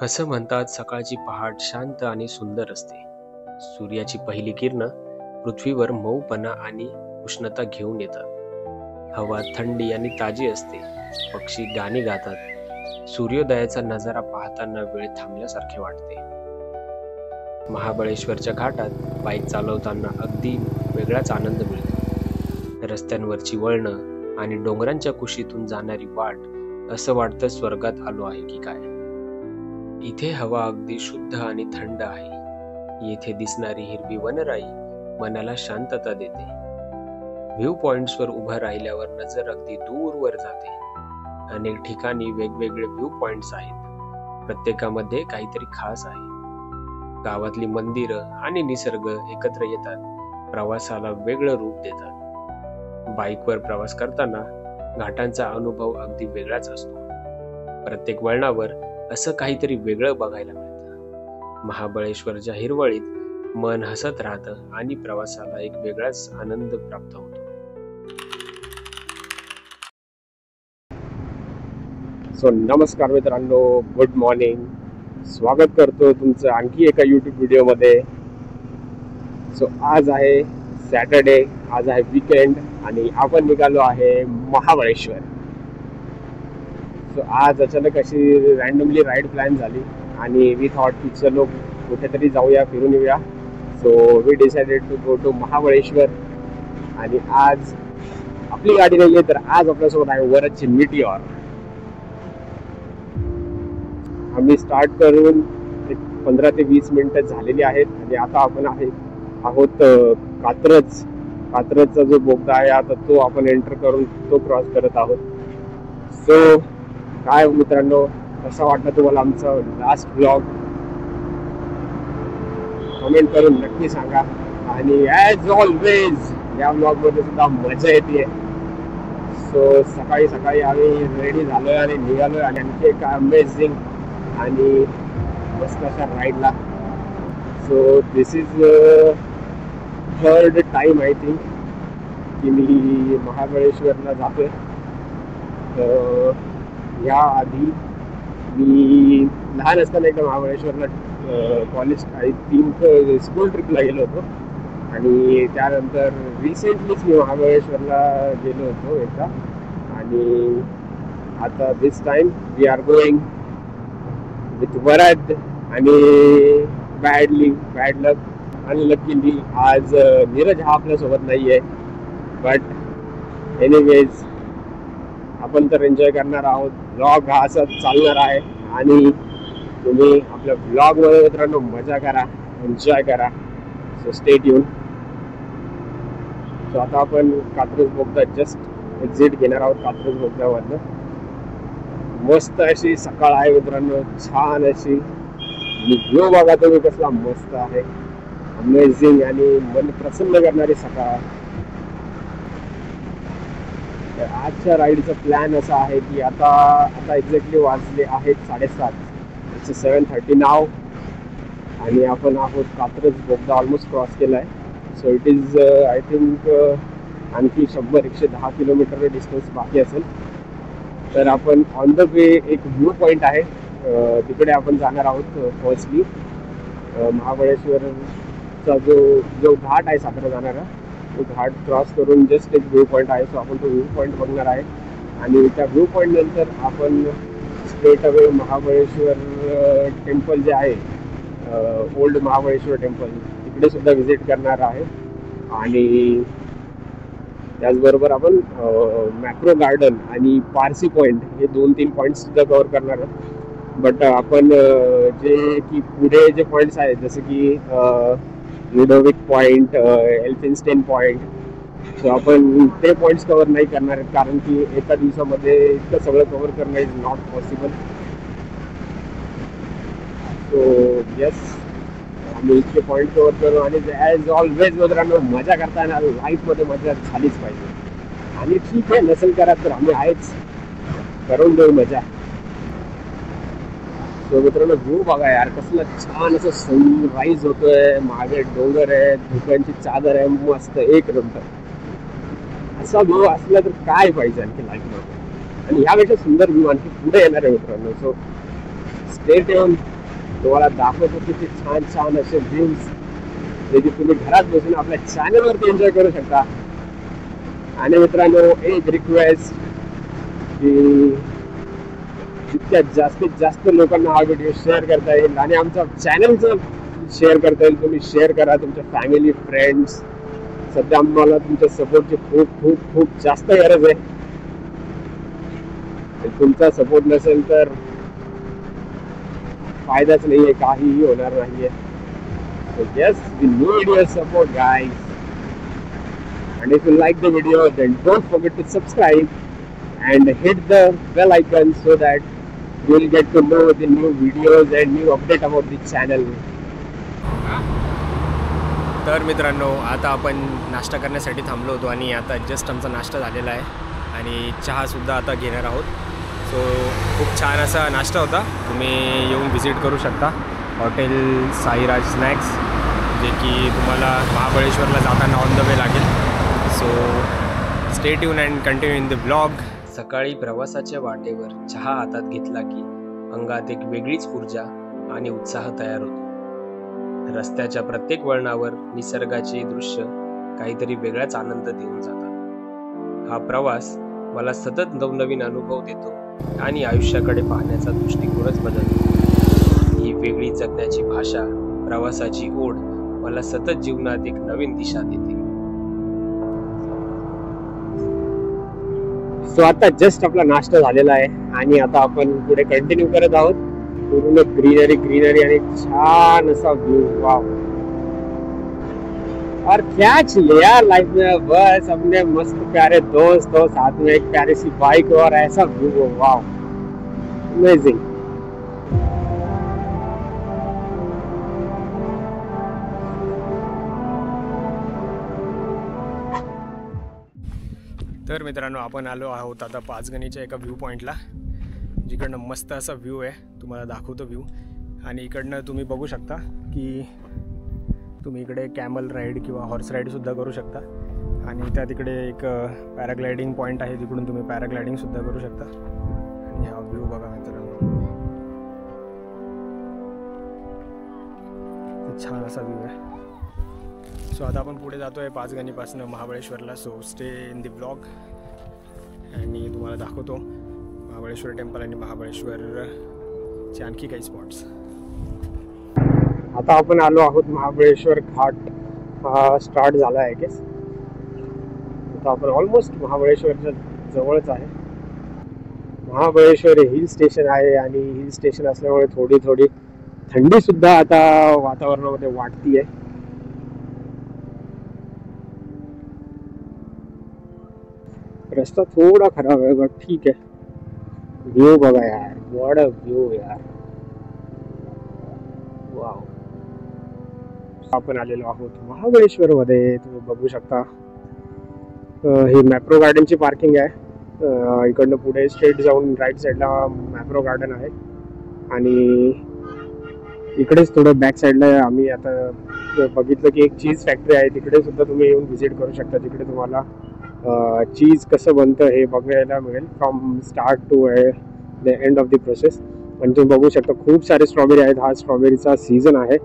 असं म्हणतात सकाळची पहाट शांत आणि सुंदर असते. सूर्याची पहिली किरणं पृथ्वीवर मऊपणा आणि उष्णता घेऊन येतात. हवा थंडी आणि ताजी असते. पक्षी गाणी गातात. सूर्योदयाचा नजारा पाहताना वेळ थांबल्यासारखे वाटते. महाबळेश्वरच्या घाटात बाईक चालवताना अगदी वेगळाच आनंद मिळतो. रस्त्यांवरची वळणं आणि डोंगरांच्या कुशीतून जाणारी वाट, असं वाटतं स्वर्गात आलो आहे की काय. इथे हवा अगदी शुद्ध आणि थंड आहे. येथे दिसणारी हिरवी वनराई मनाला शांतता देते. व्ह्यू पॉइंट्सवर उभं राहिल्यावर नजर अगदी दूरवर जाते. अनेक ठिकाणी वेगवेगळे व्ह्यू पॉइंट्स आहेत. प्रत्येकामध्ये काहीतरी खास आहे. गावातली मंदिरं आणि निसर्ग एकत्र येतात, प्रवासाला वेगळं रूप देतात. बाईकवर प्रवास करताना घाटांचा अनुभव अगदी वेगळाच असतो. प्रत्येक वळणावर असं काहीतरी वेगळं बघायला मिळतं. महाबळेश्वरच्या हिरवळीत मन हसत राहतं आणि प्रवासाला एक वेगळाच आनंद प्राप्त होतो. नमस्कार मित्रांनो, गुड मॉर्निंग. स्वागत करतो तुमचं आणखी एका यूट्यूब व्हिडिओमध्ये. आज आहे सॅटर्डे, आज आहे वीकेंड आणि आपण निघालो आहे महाबळेश्वर. आज अचानक अशी रँडमली राईड प्लॅन झाली आणि वी थॉट की चलो कुठेतरी जाऊया, फिरून येऊया. We decided to go to Mahabaleshwar. आणि आज आपली गाडी नाही आहे, तर आज आपल्यासोबत आहे वरदची मीटिऑर. आम्ही स्टार्ट करून एक 15 ते 20 मिनिटं झालेली आहेत आणि आता आपण आहोत कात्रजचा जो बोगदा आहे, आता तो आपण एंटर करून तो क्रॉस करत आहोत. काय मित्रांनो, कसा वाटला तुम्हाला आमचा लास्ट ब्लॉग? कमेंट करून नक्की सांगा. आणि ॲज ऑलवेज या ब्लॉगमध्ये सुद्धा मजा येते. सकाळी सकाळी आम्ही रेडी झालोय आणि निघालोय आणि आणखी एक अमेझिंग आणि मस्त अशा राईडला. This is third time I think की मी महाबळेश्वरला जातोय. या आधी मी लहान असताना एकदा महाबळेश्वरला कॉलेज स्कूल ट्रिपला गेलो होतो आणि त्यानंतर रिसेंटलीच मी महाबळेश्वरला गेलो होतो एकदा. आणि आता this time we are going with Varad. आणि बॅड लक अनलकीली आज नीरज हा आपल्यासोबत नाही आहे. बट एनिवेज आपण तर एन्जॉय करणार आहोत. ब्लॉग हा असाच चालणार आहे आणि तुम्ही आपल्या ब्लॉगमध्ये मित्रांनो मजा करा, एन्जॉय करा. Stay tune. आता आपण कात्रज बोगदा जस्ट एक्झिट घेणार आहोत. कात्रज बोगद्यावरनं मस्त अशी सकाळ आहे मित्रांनो, छान अशी. व्ह्यू बघा तुम्ही कसला मस्त आहे, अमेझिंग आणि मन प्रसन्न करणारी सकाळ. आजच्या राईडचा प्लॅन असा आहे की आता एक्झॅक्टली वाजले आहेत 7:30. इट्स 7:30 नाव आणि आपण आहोत कात्रज बोगदा ऑलमोस्ट क्रॉस केला आहे. इट इज आय थिंक आणखी 100-110 किलोमीटर डिस्टन्स बाकी असेल. तर आपण ऑन द वे एक व्ह्यू पॉईंट आहे, तिकडे आपण जाणार आहोत. फर्स्टली महाबळेश्वरचा जो घाट आहे सातारा जाणारा, तो घाट क्रॉस करून जस्ट एक व्ह्यू पॉईंट आहे. आपण तो व्ह्यू पॉईंट बघणार आहे आणि त्या व्ह्यू पॉईंट नंतर आपण स्ट्रेट अवे महाबळेश्वर टेम्पल जे आहे, ओल्ड महाबळेश्वर टेम्पल, तिकडे सुद्धा व्हिजिट करणार आहे. आणि त्याचबरोबर आपण मॅक्रो गार्डन आणि पारसी पॉईंट हे 2-3 पॉईंट्स सुद्धा कव्हर करणार आहोत. बट आपण जे की पुढे जे पॉईंट्स आहेत, जसं की लुडोविक पॉईंट, एल्फिन्स्टेन पॉईंट, आपण ते पॉईंट्स कव्हर नाही करणार आहेत, कारण की एका दिवसामध्ये इतकं सगळं कव्हर करणं इज नॉट पॉसिबल. येस, आम्ही इतके पॉईंट कव्हर करू आणि ॲज ऑलवेज मित्रांनो मजा करताना लाईफमध्ये मजा झालीच पाहिजे. आणि ठीक आहे, नसेल करत तर आम्ही आहेच, करून देऊ मजा. मित्रांनो व्ह्यू बघा यार, कसलं छान असं सनराईज होतोय. मागे डोंगर आहे, धुक्यांची चादर आहे, मस्त एक नंबर. असा व्ह्यू असला तर काय पाहिजे आणखी लाईफमध्ये. आणि ह्यापेक्षा सुंदर व्ह्यू आणखी पुढे येणार आहे मित्रांनो. Stay tune. तुम्हाला दाखवतो किती छान छान असे व्ह्यूज जे की तुम्ही घरात बसून आपल्या चॅनलवरती एन्जॉय करू शकता. आणि मित्रांनो, एक रिक्वेस्ट की जितक्या जास्तीत जास्त लोकांना हा व्हिडिओ शेअर करता येईल आणि आमच्या चॅनलचं शेअर करता येईल तुम्ही शेअर करा तुमच्या फॅमिली फ्रेंड्स. सध्या आम्हाला तुमच्या सपोर्टची खूप खूप खूप जास्त गरज आहे. तुमचा सपोर्ट नसेल तर फायदाच नाहीये, काहीही होणार नाहीये. So yes, we need your support, guys. And if you like the video, then don't forget to subscribe and hit the bell icon so that you will get to know the new videos and new update about the channel. तर मित्रांनो, आता आपण नाश्ता करण्यासाठी थांबलो होतो आणि आता जस्ट आमचा नाश्ता झालेला आहे आणि चहासुद्धा आता घेणार आहोत. सो खूप छान असा नाश्ता होता. तुम्ही येऊन व्हिजिट करू शकता हॉटेल साईराज स्नॅक्स, जे की तुम्हाला महाबळेश्वरला जाताना ऑन द वे लागेल. So stay tune and continue in the blog. सकाळी प्रवासाच्या वाटेवर चहा हातात घेतला की अंगात एक वेगळीच ऊर्जा आणि उत्साह तयार होतो. रस्त्याच्या प्रत्येक वळणावर निसर्गाचे दृश्य काहीतरी वेगळाच आनंद देऊन जातात. हा प्रवास मला सतत नवनवीन अनुभव देतो आणि आयुष्याकडे पाहण्याचा दृष्टिकोनच बदलतो. ही वेगळी जगण्याची भाषा, प्रवासाची ओढ मला सतत जीवनात एक नवीन दिशा देते. सो आता जस्ट आपला नाश्ता झालेला आहे आणि आता आपण पुढे कंटिन्यू करत आहोत. पूर्ण ग्रीनरी ग्रीनरी आणि छान असा व्यू. वाव. और क्या चाहिए यार लाइफ में, बस अपने मस्त प्यारे दोस्त हो, साथ में एक प्यारी सी बाइक और ऐसा व्यू हो. Wow, amazing. तर मित्रांनो, आपण आलो आहोत आता पाचगणीच्या एका व्ह्यू पॉईंटला, जिकडनं मस्त असा व्ह्यू आहे. तुम्हाला दाखवतो व्ह्यू. आणि इकडनं तुम्ही बघू शकता की तुम्ही इकडे कॅमल राईड किंवा हॉर्स राईडसुद्धा करू शकता. आणि त्या तिकडे एक पॅराग्लायडिंग पॉईंट आहे, तिकडून तुम्ही पॅराग्लायडिंगसुद्धा करू शकता. आणि हा व्ह्यू बघा मित्रांनो, छान असा व्ह्यू आहे. सो आता आपण पुढे जातो आहे पाचगणीपासून महाबळेश्वरला. So stay in the blog आणि तुम्हाला दाखवतो महाबळेश्वर टेम्पल आणि महाबळेश्वरचे आणखी काही स्पॉट्स. आता आपण आलो आहोत महाबळेश्वर घाट. स्टार्ट झाला आहे गेस. आता आपण ऑलमोस्ट महाबळेश्वरच्या जवळच आहे. महाबळेश्वर हिल स्टेशन आहे आणि हिल स्टेशन असल्यामुळे थोडी थोडी थंडी सुद्धा आता वातावरणामध्ये वाटतीये. रस्ता थोडा खराब आहे बट ठीक आहे. व्ह्यू बघा यार, व्हॉट अ व्ह्यू यार. वाव. आपण आलेलो आहोत महाबळेश्वर मध्ये. तुम्ही बघू शकता ही मॅप्रो गार्डनची पार्किंग आहे. इकडनं पुढे स्ट्रेट जाऊन राईट साईडला मॅप्रो गार्डन आहे आणि इकडेच थोडं बॅक साईडला आम्ही आता बघितलं की एक चीज फॅक्टरी आहे. तिकडे सुद्धा तुम्ही येऊन व्हिजिट करू शकता. तिकडे तुम्हाला चीज कसं बनतं हे बघायला मिळेल from start to the end of the process. आणि तुम्ही बघू शकता खूप सारे स्ट्रॉबेरी आहेत. हा स्ट्रॉबेरीचा सीझन आहे.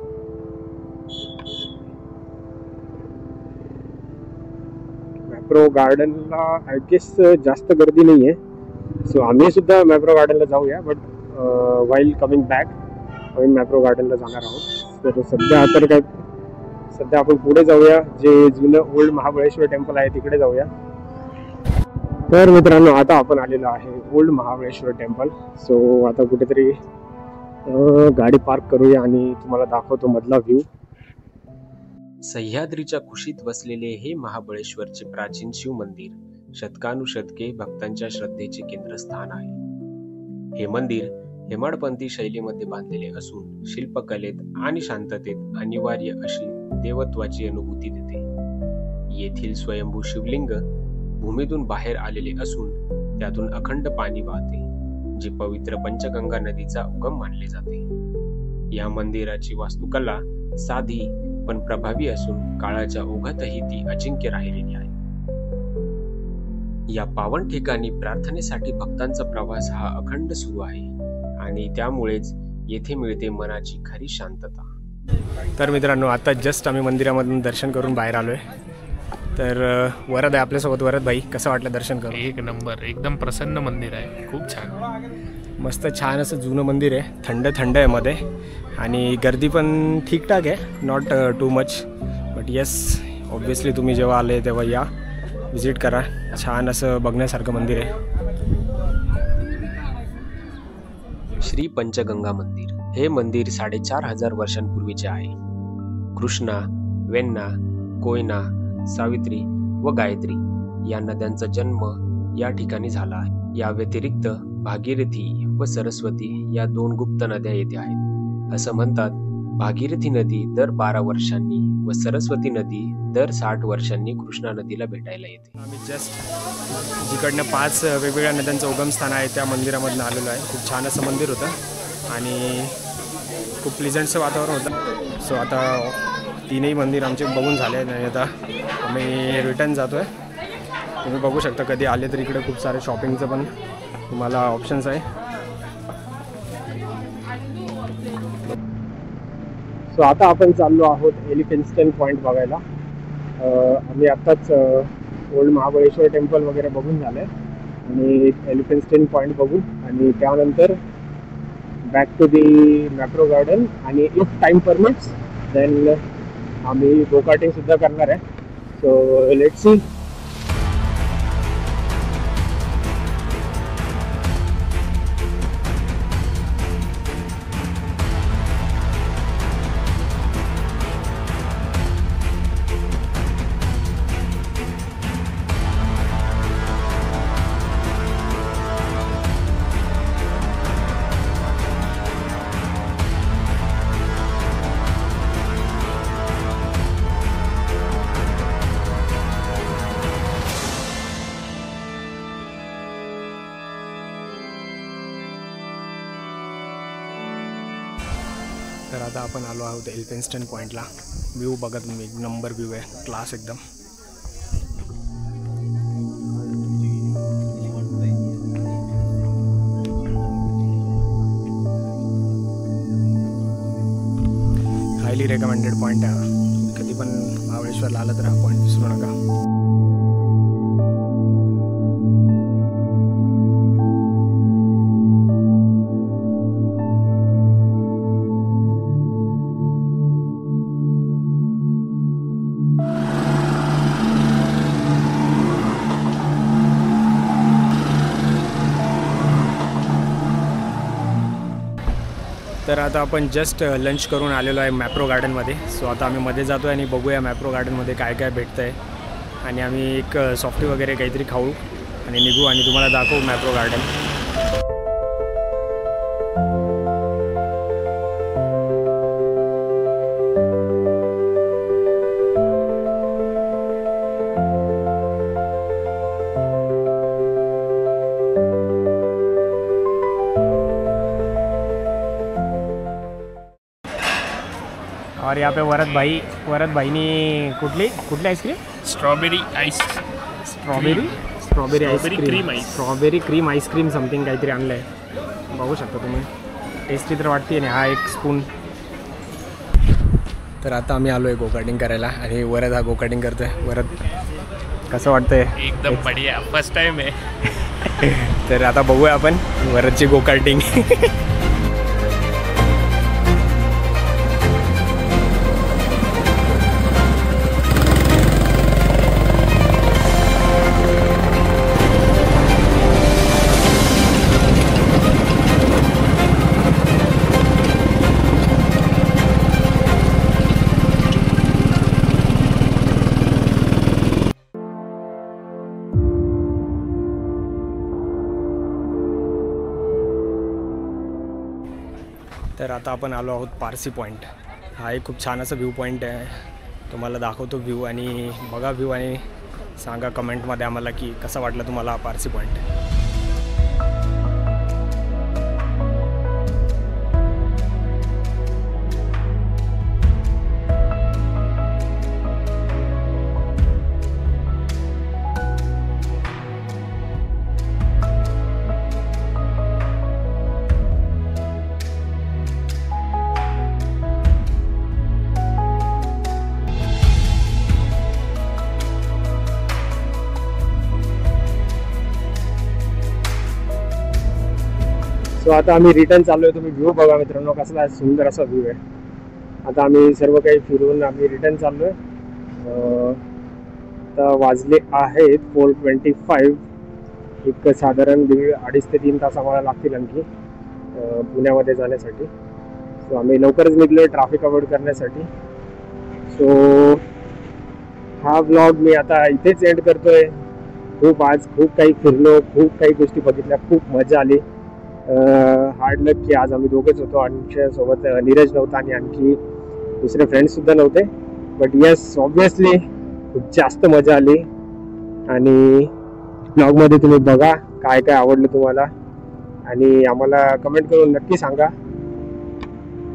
मॅप्रो गार्डनला आय गेस जास्त गर्दी नाही आहे. सो आम्ही सुद्धा मॅप्रो गार्डनला जाऊया. बट वाईल कमिंग बॅक आम्ही मॅप्रो गार्डनला जाणार आहोत. तर सध्या आपण पुढे जाऊया. जे जुनं ओल्ड महाबळेश्वर टेम्पल आहे तिकडे जाऊया. तर मित्रांनो, आता आपण आलेलो आहे ओल्ड महाबळेश्वर टेम्पल. सो आता कुठेतरी गाडी पार्क करूया आणि तुम्हाला दाखवतो मधला व्ह्यू. सह्याद्रीच्या कुशीत वसलेले हे महाबळेश्वरचे प्राचीन शिव मंदिर शतकानुशतके भक्तांच्या श्रद्धेचे केंद्रस्थान आहे. हे मंदिर हेमाडपंथी शैलीमध्ये बांधलेले असून शिल्पकलेत आणि शांततेत अनिवार्य अशी देवत्वाची अनुभूती देते. येथील स्वयंभू शिवलिंग भूमीतून बाहेर आलेले असून त्यातून अखंड पाणी वाहते, जे पवित्र पंचगंगा नदीचा उगम मानले जाते. या मंदिराची वास्तुकला साधी पण प्रभावी असून काळाच्या ओघातही ती अजिंक्य राहिलेली आहे. या पावन ठिकाणी प्रार्थनेसाठी भक्तांचा प्रवास हा अखंड सुरू आहे आणि त्यामुळेच येथे मिळते मनाची खरी शांतता. तर मित्रांनो, आता जस्ट आम्ही मंदिरामधून दर्शन करून बाहेर आलो आहे. तर वरद आहे आपल्यासोबत. वरद भाई, कसं वाटलं दर्शन करून? एक नंबर, एकदम प्रसन्न मंदिर आहे, खूप छान. मस्त छान असं जुनं मंदिर आहे, थंड थंड आहे मध्ये, आणि गर्दी पण ठीकठाक आहे, not too much. But yes, obviously तुम्ही जेव्हा आले तेव्हा या, विजिट करा. छान असं बघण्यासारखं मंदिर आहे. श्री पंचगंगा मंदिर हे मंदिर 4,500 वर्षांपूर्वीचे आहे. कृष्णा, वेण्णा, कोयना, सावित्री व गायत्री या नद्यांचा जन्म या ठिकाणी झाला आहे. या व्यतिरिक्त भागीरथी व सरस्वती या 2 गुप्त नद्या येथे आहेत. असं म्हणतात, भागीरथी नदी दर 12 वर्षांनी व सरस्वती नदी दर 60 वर्षांनी कृष्णा नदीला भेटायला येते. आम्ही जस्ट जिकडनं 5 वेगवेगळ्या नद्यांचं उगमस्थान आहे त्या मंदिरामधून आलेलो आहे. खूप छान असं मंदिर होतं आणि खूप प्लेझंटचं वातावरण होतं. सो आता 3ही मंदिर आमचे बघून झाले आणि आता आम्ही रिटर्न जातो आहे. तुम्ही बघू शकता, कधी आले तर इकडे खूप सारे शॉपिंगचं पण तुम्हाला ऑप्शन्स आहे. सो आता आपण चाललो आहोत एलिफिन्स्टन पॉईंट बघायला. आम्ही आत्ताच ओल्ड महाबळेश्वर टेम्पल वगैरे बघून झालं आहे आणि एलिफिन्स्टन पॉईंट बघू आणि त्यानंतर back to the Mapro garden, आणि इफ टाईम परमिट्स देन आम्ही गोकार्टिंगसुद्धा करणार आहे. So let's see. तर आता आपण आलो आहोत एलिफिन्स्टन पॉईंटला. व्ह्यू बघा तुम्ही, एक नंबर व्ह्यू आहे, क्लास एकदम. हायली रेकमेंडेड पॉईंट आहे. कधी पण महाबळेश्वरला आलं तर हा पॉईंट विसरू नका. तर आता आपण जस्ट लंच करून आलेलो आहे मॅप्रो गार्डनमध्ये. सो आता आम्ही मध्ये जातो आहे आणि बघूया मॅप्रो गार्डनमध्ये काय काय भेटतं आहे, आणि आम्ही एक सॉफ्टी वगैरे काहीतरी खाऊ आणि निघू आणि तुम्हाला दाखवू मॅप्रो गार्डन. और यहाँ पे वरद भाईनी कुठली ice cream? Strawberry cream ice cream something काहीतरी आणलं आहे. बघू शकता तुम्ही, टेस्टी तर वाटते. आणि हा एक स्पून. तर आता आम्ही आलो आहे गोकार्टिंग करायला आणि वरद हा गोकार्टिंग करतो आहे. वरद, कसं वाटतंय? एकदम बढिया, फर्स्ट टाइम आहे. तर आता बघूया आपण वरदची गोकार्टिंग. तर आता आपण आलो आहोत पारसी पॉईंट. हा एक खूप छान असा व्ह्यू पॉईंट आहे. तुम्हाला दाखवतो व्ह्यू, आणि बघा व्ह्यू आणि सांगा कमेंटमध्ये आम्हाला की कसा वाटला तुम्हाला हा पारसी पॉईंट. सो आता आम्ही रिटर्न चाललो आहे. तुम्ही व्ह्यू बघा मित्रांनो, कसला सुंदर असा व्ह्यू आहे. आता आम्ही सर्व काही फिरून आम्ही रिटर्न चाललो आहे. आता वाजले आहेत 4:25. एक साधारण 2.5 ते 3 तास आम्हाला लागतील आणखी पुण्यामध्ये जाण्यासाठी. सो आम्ही लवकरच निघलो आहे ट्रॅफिक अवॉइड करण्यासाठी. सो हा व्लॉग मी आता इथेच एंड करतोय. आज खूप काही फिरलो, खूप काही गोष्टी बघितल्या, खूप मजा आली. हार्ड लक की आज आम्ही दोघेच होतो. आमच्यासोबत नीरज नव्हता आणि आणखी दुसरे फ्रेंड्ससुद्धा नव्हते. बट येस, ऑब्वियसली खूप जास्त मजा आली. आणि ब्लॉगमध्ये तुम्ही बघा काय काय आवडलं तुम्हाला आणि आम्हाला कमेंट करून नक्की सांगा.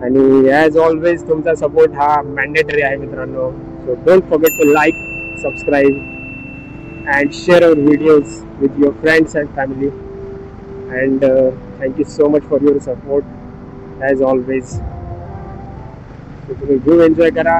आणि ॲज ऑलवेज तुमचा सपोर्ट हा मॅन्डेटरी आहे मित्रांनो. So don't forget to like, subscribe and share our videos with your friends and family. And thank you so much for your support as always. So तुम्ही view enjoy करा.